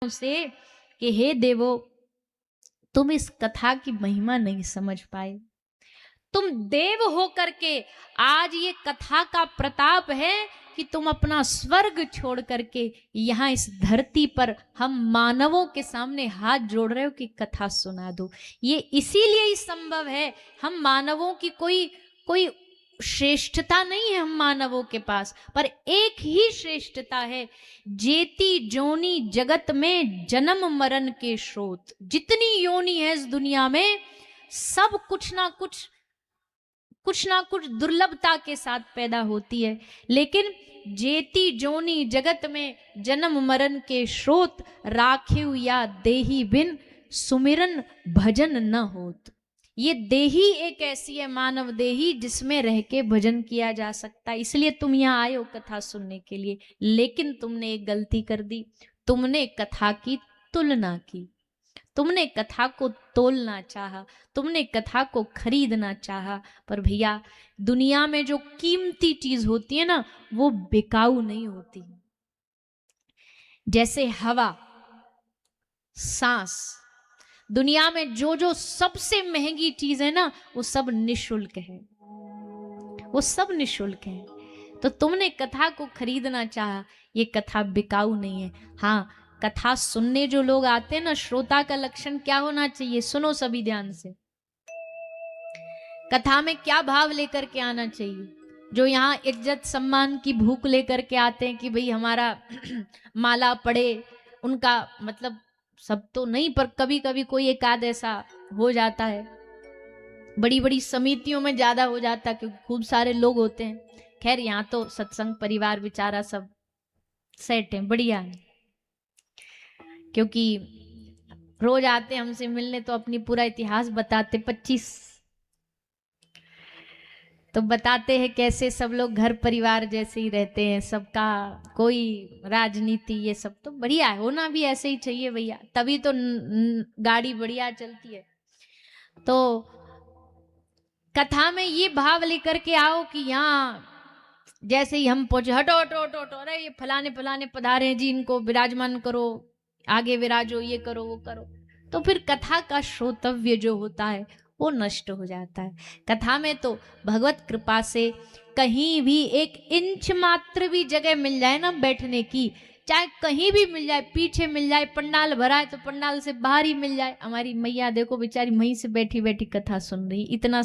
से कि हे देवो, तुम इस कथा की महिमा नहीं समझ पाए। तुम देव हो करके आज ये कथा का प्रताप है कि तुम अपना स्वर्ग छोड़ करके यहाँ इस धरती पर हम मानवों के सामने हाथ जोड़ रहे हो कि कथा सुना दो। ये इसीलिए ही संभव है। हम मानवों की कोई श्रेष्ठता नहीं है हम मानवों के पास, पर एक ही श्रेष्ठता है, जेती जोनी जगत में जन्म मरण के स्रोत। जितनी योनि है इस दुनिया में, सब कुछ ना कुछ दुर्लभता के साथ पैदा होती है, लेकिन जेती जोनी जगत में जन्म मरण के स्रोत, राखिव या देही बिन सुमिरन भजन न होत। ये देही एक ऐसी है, मानव देही, जिसमें रह के भजन किया जा सकता है। इसलिए तुम यहाँ आए हो कथा सुनने के लिए, लेकिन तुमने एक गलती कर दी। तुमने कथा की तुलना की, तुमने कथा को तोलना चाहा, तुमने कथा को खरीदना चाहा। पर भैया, दुनिया में जो कीमती चीज होती है ना, वो बिकाऊ नहीं होती। जैसे हवा, सांस, दुनिया में जो जो सबसे महंगी चीज है ना, वो सब निशुल्क है, वो सब निशुल्क है। तो तुमने कथा को खरीदना चाहा, ये कथा बिकाऊ नहीं है। हाँ, कथा सुनने जो लोग आते हैं ना, श्रोता का लक्षण क्या होना चाहिए? सुनो सभी ध्यान से। कथा में क्या भाव लेकर के आना चाहिए? जो यहाँ इज्जत सम्मान की भूख लेकर के आते हैं कि भाई हमारा माला पड़े, उनका मतलब सब तो नहीं, पर कभी कभी कोई एक आध ऐसा हो जाता है। बड़ी बड़ी समितियों में ज्यादा हो जाता है क्योंकि खूब सारे लोग होते हैं। खैर, यहाँ तो सत्संग परिवार विचारा सब सेट है, बढ़िया है, क्योंकि रोज आते हमसे मिलने तो अपनी पूरा इतिहास बताते। 25 तो बताते हैं कैसे सब लोग घर परिवार जैसे ही रहते हैं, सबका कोई राजनीति, ये सब तो बढ़िया है, होना भी ऐसे ही चाहिए भैया, तभी तो गाड़ी बढ़िया चलती है। तो कथा में ये भाव लेकर के आओ कि यहाँ जैसे ही हम पहुंचे, हटो हटो हटो हटो, अरे ये फलाने फलाने पधारे हैं जी, इनको विराजमान करो, आगे विराजो, ये करो वो करो, तो फिर कथा का श्रोतव्य जो होता है वो नष्ट हो जाता है। कथा में तो भगवत कृपा से कहीं भी एक इंच मात्र भी जगह मिल जाए ना बैठने की, चाहे कहीं भी मिल जाए, पीछे मिल जाए, पंडाल भरा है तो पंडाल से बाहर ही मिल जाए, हमारी मैया देखो बेचारी वहीं से बैठी बैठी कथा सुन रही, इतना